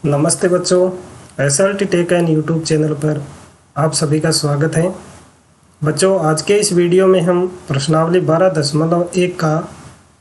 नमस्ते बच्चों, SLT take and YouTube channel पर आप सभी का स्वागत है। बच्चों, आज के इस वीडियो में हम प्रश्नावली 12.1 का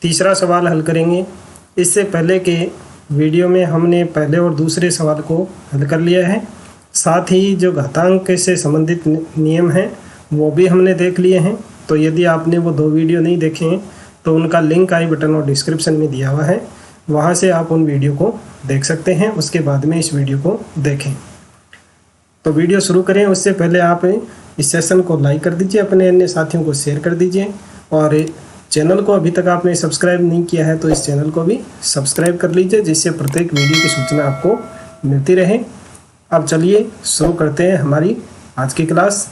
तीसरा सवाल हल करेंगे। इससे पहले के वीडियो में हमने पहले और दूसरे सवाल को हल कर लिया है। साथ ही जो घातांक से संबंधित नियम हैं वो भी हमने देख लिए हैं। तो यदि आपने वो दो वीडियो नहीं देखे हैं तो उनका लिंक आई बटन और डिस्क्रिप्शन में दिया हुआ है, वहाँ से आप उन वीडियो को देख सकते हैं। उसके बाद में इस वीडियो को देखें। तो वीडियो शुरू करें उससे पहले आप इस सेशन को लाइक कर दीजिए, अपने अन्य साथियों को शेयर कर दीजिए और चैनल को अभी तक आपने सब्सक्राइब नहीं किया है तो इस चैनल को भी सब्सक्राइब कर लीजिए, जिससे प्रत्येक वीडियो की सूचना आपको मिलती रहे। अब चलिए शुरू करते हैं हमारी आज की क्लास।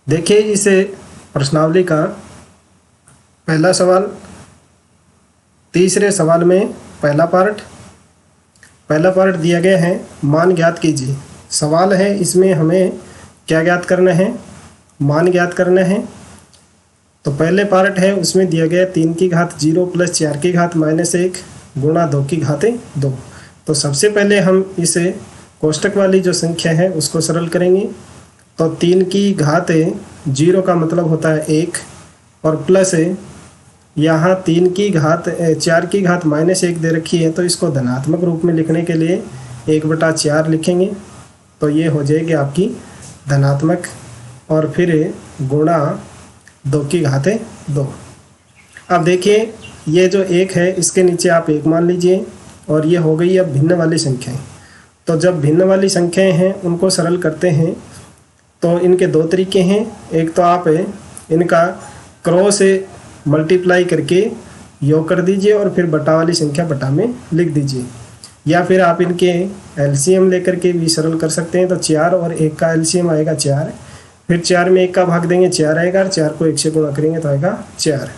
देखिए इस प्रश्नावली का पहला सवाल। तीसरे सवाल में पहला पार्ट दिया गया है, मान ज्ञात कीजिए। सवाल है इसमें हमें क्या ज्ञात करना है, मान ज्ञात करना है। तो पहले पार्ट है उसमें दिया गया 3 की घात 0 प्लस 4 की घात -1 गुणा 2 की घात 2। तो सबसे पहले हम इस कोष्टक वाली जो संख्या है उसको सरल करेंगे। तो 3 की घात 0 का मतलब होता है 1 और प्लस यहाँ 4 की घात -1 दे रखी है, तो इसको धनात्मक रूप में लिखने के लिए 1/4 लिखेंगे। तो ये हो जाएगी आपकी धनात्मक और फिर गुणा 2 की घात 2। अब देखिए ये जो 1 है इसके नीचे आप 1 मान लीजिए और ये हो गई अब भिन्न वाली संख्याएं। तो जब भिन्न वाली संख्याएं हैं उनको सरल करते हैं तो इनके दो तरीके हैं। एक तो आप इनका क्रॉस मल्टीप्लाई करके योग कर दीजिए और फिर बटा वाली संख्या बटा में लिख दीजिए, या फिर आप इनके एलसीएम लेकर के भी सरल कर सकते हैं। तो 4 और 1 का एलसीएम आएगा 4, फिर 4 में 1 का भाग देंगे 4 आएगा और 4 को 1 से गुणा करेंगे तो आएगा 4।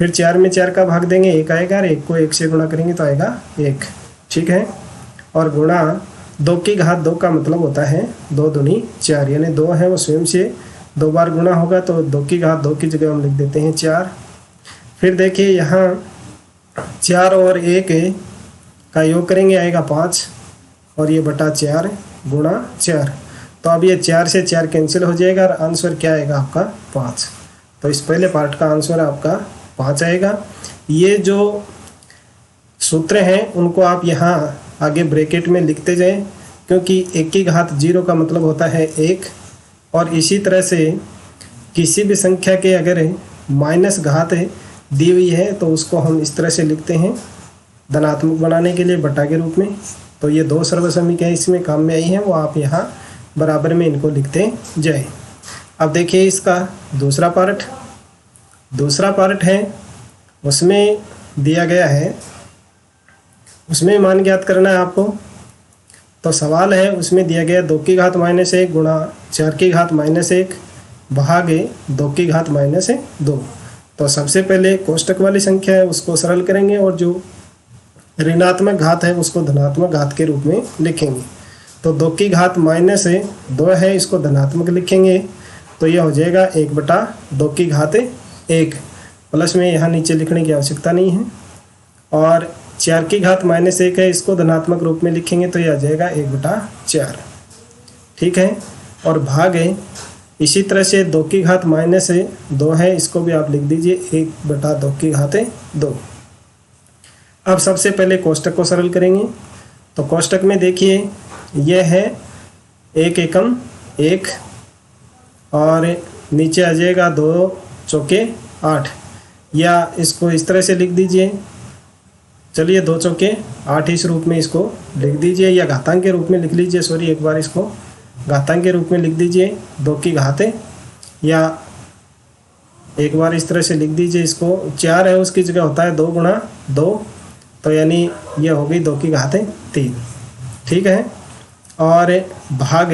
फिर 4 में 4 का भाग देंगे 1 आएगा और 1 को 1 से गुणा करेंगे तो आएगा 1। ठीक है। और गुणा 2 की घात 2 का मतलब होता है 2 दूनी 4, यानी 2 है वो स्वयं से 2 बार गुणा होगा, तो 2 की घात 2 की जगह हम लिख देते हैं 4। फिर देखिए यहाँ 4 और 1 का योग करेंगे आएगा 5 और ये बटा 4 गुणा 4। तो अब ये 4 से 4 कैंसिल हो जाएगा और आंसर क्या आएगा आपका 5। तो इस पहले पार्ट का आंसर आपका 5 आएगा। ये जो सूत्र हैं उनको आप यहाँ आगे ब्रैकेट में लिखते जाएं, क्योंकि 1 की घात 0 का मतलब होता है 1। और इसी तरह से किसी भी संख्या के अगर माइनस घात दी हुई है तो उसको हम इस तरह से लिखते हैं धनात्मक बनाने के लिए बटा के रूप में। तो ये 2 सर्वसमीकरण इसमें काम में आई हैं, वो आप यहाँ बराबर में इनको लिखते जाए। अब देखिए इसका दूसरा पार्ट है उसमें दिया गया है, उसमें मान ज्ञात करना है आपको। तो सवाल है उसमें दिया गया 2 की घात -1 गुणा 4 की घात -1 भागे 2 की घात -2। तो सबसे पहले कोष्टक वाली संख्या है उसको सरल करेंगे और जो ऋणात्मक घात है उसको धनात्मक घात के रूप में लिखेंगे। तो 2 की घात -2 है, इसको धनात्मक लिखेंगे तो यह हो जाएगा 1/2 की घात 1। प्लस में यहाँ नीचे लिखने की आवश्यकता नहीं है। और 4 की घात -1 है, इसको धनात्मक रूप में लिखेंगे तो यह आ जाएगा 1/4। ठीक है। और भाग है इसी तरह से 2 की घात -2 है, इसको भी आप लिख दीजिए 1/2 की घात 2। अब सबसे पहले कोष्टक को सरल करेंगे। तो कोष्टक में देखिए यह है 1 एकम 1 और नीचे आ जाएगा 2 चौके 8, या इसको इस तरह से लिख दीजिए। चलिए 2 चौके 8 इस रूप में इसको लिख दीजिए, या घातांक के रूप में लिख लीजिए। सॉरी, एक बार इसको घातांक के रूप में लिख दीजिए 2 की घात, या एक बार इस तरह से लिख दीजिए। इसको 4 है उसकी जगह होता है 2 गुणा 2, तो यानी ये हो गई 2 की घात 3। ठीक है। और भाग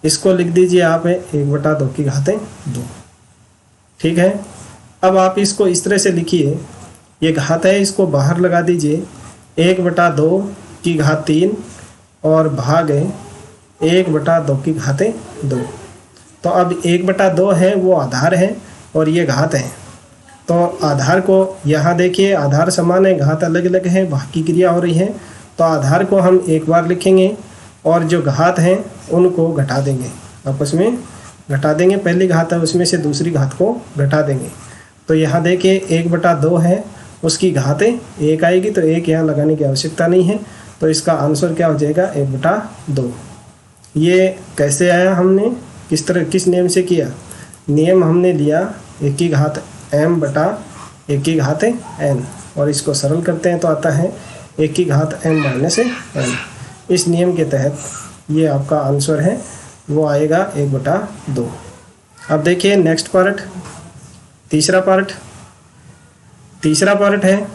इसको लिख दीजिए आप 1/2 की घात 2। ठीक है। अब आप इसको इस तरह से लिखिए, ये घात है इसको बाहर लगा दीजिए 1/2 की घात 3 और भाग 1/2 की घात 2। तो अब 1/2 है वो आधार है और ये घात है। तो आधार को यहाँ देखिए, आधार समान है, घात अलग अलग है, भाग की क्रिया हो रही है, तो आधार को हम एक बार लिखेंगे और जो घात हैं उनको घटा देंगे, आपस में घटा देंगे। पहली घात है उसमें से दूसरी घात को घटा देंगे। तो यहाँ देखिए 1/2 है, उसकी घात 1 आएगी, तो 1 यहाँ लगाने की आवश्यकता नहीं है। तो इसका आंसर क्या हो जाएगा 1/2। ये कैसे आया, हमने किस नियम से किया? नियम हमने लिया 1 की घात m बटा 1 की घात n, और इसको सरल करते हैं तो आता है 1 की घात m माइनस n। इस नियम के तहत ये आपका आंसर है, वो आएगा 1/2। अब देखिए नेक्स्ट पार्ट, तीसरा पार्ट है,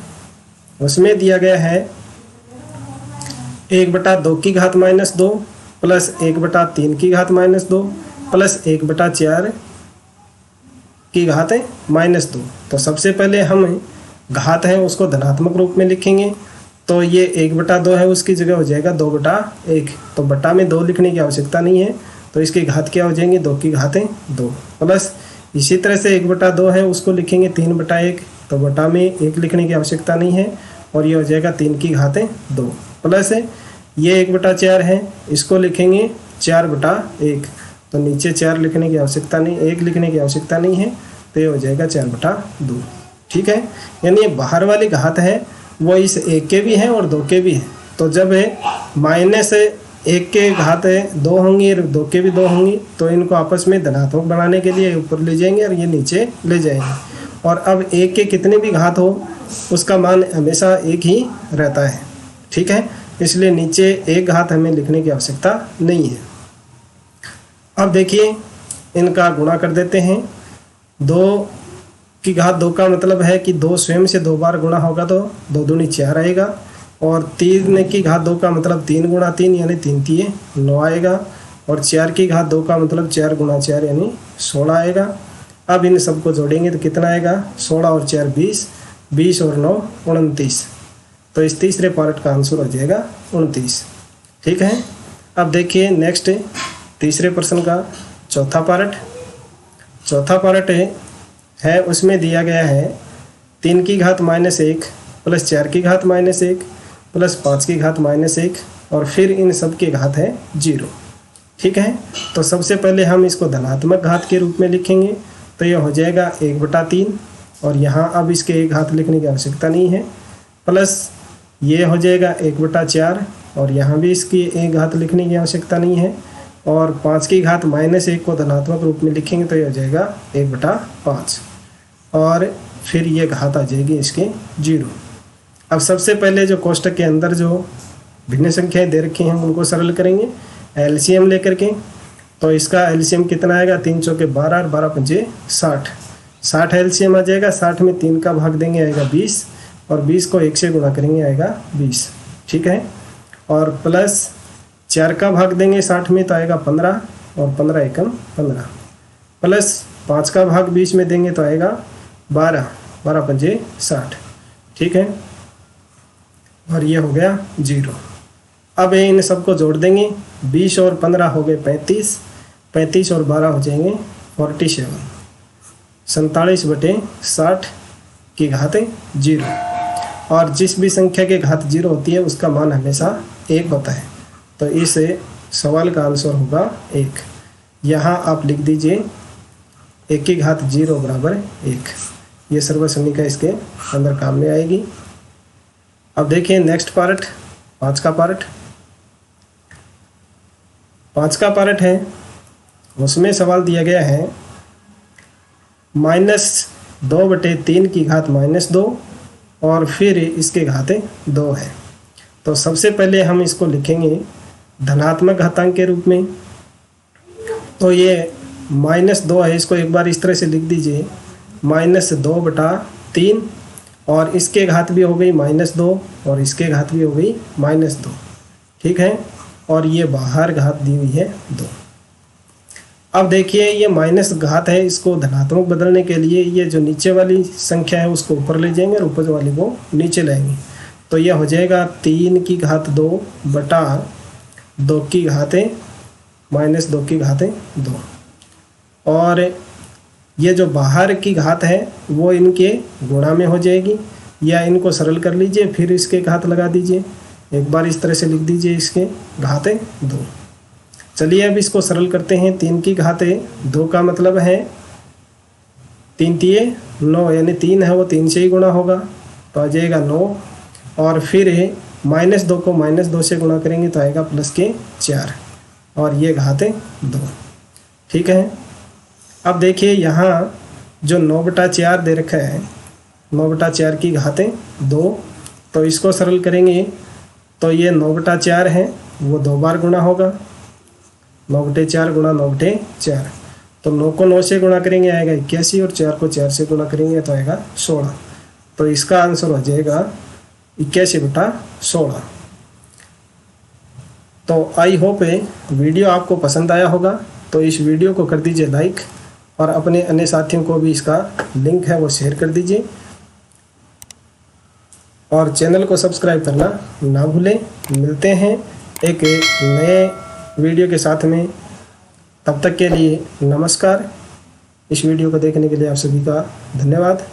उसमें दिया गया है 1/2 की घात -2 प्लस 1/3 की घात -2 प्लस 1/4 की घात -2। तो सबसे पहले हम घात है उसको धनात्मक रूप में लिखेंगे, तो ये 1/2 है, उसकी जगह हो जाएगा 2/1। तो बटा में 2 लिखने की आवश्यकता नहीं है, तो इसकी घात क्या हो जाएंगी 2 की घात 2 प्लस इसी तरह से 1/2 है उसको लिखेंगे 3/1, तो बटा में 1 लिखने की आवश्यकता नहीं है, और ये हो जाएगा 3 की घात 2 प्लस ये 1/4 है, इसको लिखेंगे 4/1, तो नीचे 4 लिखने की आवश्यकता नहीं, 1 लिखने की आवश्यकता नहीं है, तो ये हो जाएगा 4/2। ठीक है, यानी ये बाहर वाली घात है वो इस 1 के भी हैं और 2 के भी हैं। तो जब -1 के घात 2 होंगी और 2 के भी 2 होंगी, तो इनको आपस में धनात्मक बनाने के लिए ऊपर ले जाएंगे और ये नीचे ले जाएंगे। और अब 1 के कितने भी घात हो उसका मान हमेशा 1 ही रहता है। ठीक है, इसलिए नीचे 1 घात हमें लिखने की आवश्यकता नहीं है। अब देखिए इनका गुणा कर देते हैं। 2 की घात 2 का मतलब है कि 2 स्वयं से 2 बार गुणा होगा तो 2 दूनी 4 आएगा, और 3 की घात 2 का मतलब 3 × 3 यानी 3 × 3 9 आएगा, और 4 की घात 2 का मतलब 4 × 4 यानी 16 आएगा। अब इन सबको जोड़ेंगे तो कितना आएगा 16 और 4 20, 20 और 9 29। तो इस तीसरे पार्ट का आंसर हो जाएगा 29। ठीक है, अब देखिए नेक्स्ट तीसरे प्रश्न का चौथा पार्ट है उसमें दिया गया है 3 की घात -1 प्लस 4 की घात -1 प्लस 5 की घात -1, और फिर इन सब की घात है 0। ठीक है, तो सबसे पहले हम इसको धनात्मक घात के रूप में लिखेंगे, तो ये हो जाएगा 1/3, और यहाँ अब इसके 1 घात लिखने की आवश्यकता नहीं है, प्लस ये हो जाएगा 1/4, और यहाँ भी इसकी 1 घात लिखने की आवश्यकता नहीं है, और 5 की घात -1 को धनात्मक रूप में लिखेंगे तो ये हो जाएगा 1/5, और फिर ये घात आ जाएगी इसके 0। अब सबसे पहले जो कोष्टक के अंदर जो भिन्न संख्याएं दे रखी हैं उनको सरल करेंगे एलसीएम लेकर के। तो इसका एलसीएम कितना आएगा 3 चौके 12 और 12 पंजे 60, 60 एलसीएम आ जाएगा। 60 में 3 का भाग देंगे आएगा 20, और 20 को 1 से गुणा करेंगे आएगा 20। ठीक है, और प्लस 4 का भाग देंगे 60 में तो आएगा 15, और 15 एकम 15, प्लस 5 का भाग 20 में देंगे तो आएगा 12, 12 पंजे 60। ठीक है, और ये हो गया 0। अब इन सबको जोड़ देंगे, 20 और 15 हो गए 35, 35 और 12 हो जाएंगे 47, 47/60 की घात 0। और जिस भी संख्या की घात 0 होती है उसका मान हमेशा 1 होता है, तो इस सवाल का आंसर होगा 1। यहाँ आप लिख दीजिए 1 की घात 0 बराबर 1। ये सर्वसमीका इसके अंदर काम में आएगी। अब देखिए नेक्स्ट पार्ट, 5 का पार्ट है, उसमें सवाल दिया गया है -2/3 की घात -2, और फिर इसके घात 2 है। तो सबसे पहले हम इसको लिखेंगे धनात्मक घातांक के रूप में। तो ये -2 है, इसको एक बार इस तरह से लिख दीजिए -2/3, और इसके घात भी हो गई -2 और इसके घात भी हो गई -2। ठीक है, और ये बाहर घात दी हुई है 2। अब देखिए ये माइनस घात है, इसको धनात्मक बदलने के लिए ये जो नीचे वाली संख्या है उसको ऊपर ले जाएंगे और ऊपर वाली को नीचे लाएंगे। तो यह हो जाएगा 3 की घात 2 बटा 2 की घातें -2 की घातें 2, और ये जो बाहर की घात है वो इनके गुणा में हो जाएगी, या इनको सरल कर लीजिए फिर इसके घात लगा दीजिए। एक बार इस तरह से लिख दीजिए इसके घाते 2। चलिए अब इसको सरल करते हैं। 3 की घाते 2 का मतलब है 3 तिये 9, यानी 3 है वो 3 से ही गुणा होगा तो आ जाएगा 9, और फिर -2 को -2 से गुणा करेंगे तो आएगा +4, और ये घाते 2। ठीक है। अब देखिए यहाँ जो 9/4 दे रखा है, 9/4 की घाते 2, तो इसको सरल करेंगे तो ये 9/4 है वो 2 बार गुणा होगा, 9/4 गुणा 9/4, तो 9 को 9 से गुणा करेंगे आएगा 81, और 4 को 4 से गुणा करेंगे तो आएगा 16। तो इसका आंसर हो जाएगा 81/16। तो आई होप वीडियो आपको पसंद आया होगा, तो इस वीडियो को कर दीजिए लाइक, और अपने अन्य साथियों को भी इसका लिंक है वो शेयर कर दीजिए, और चैनल को सब्सक्राइब करना ना भूलें। मिलते हैं एक नए वीडियो के साथ में, तब तक के लिए नमस्कार। इस वीडियो को देखने के लिए आप सभी का धन्यवाद।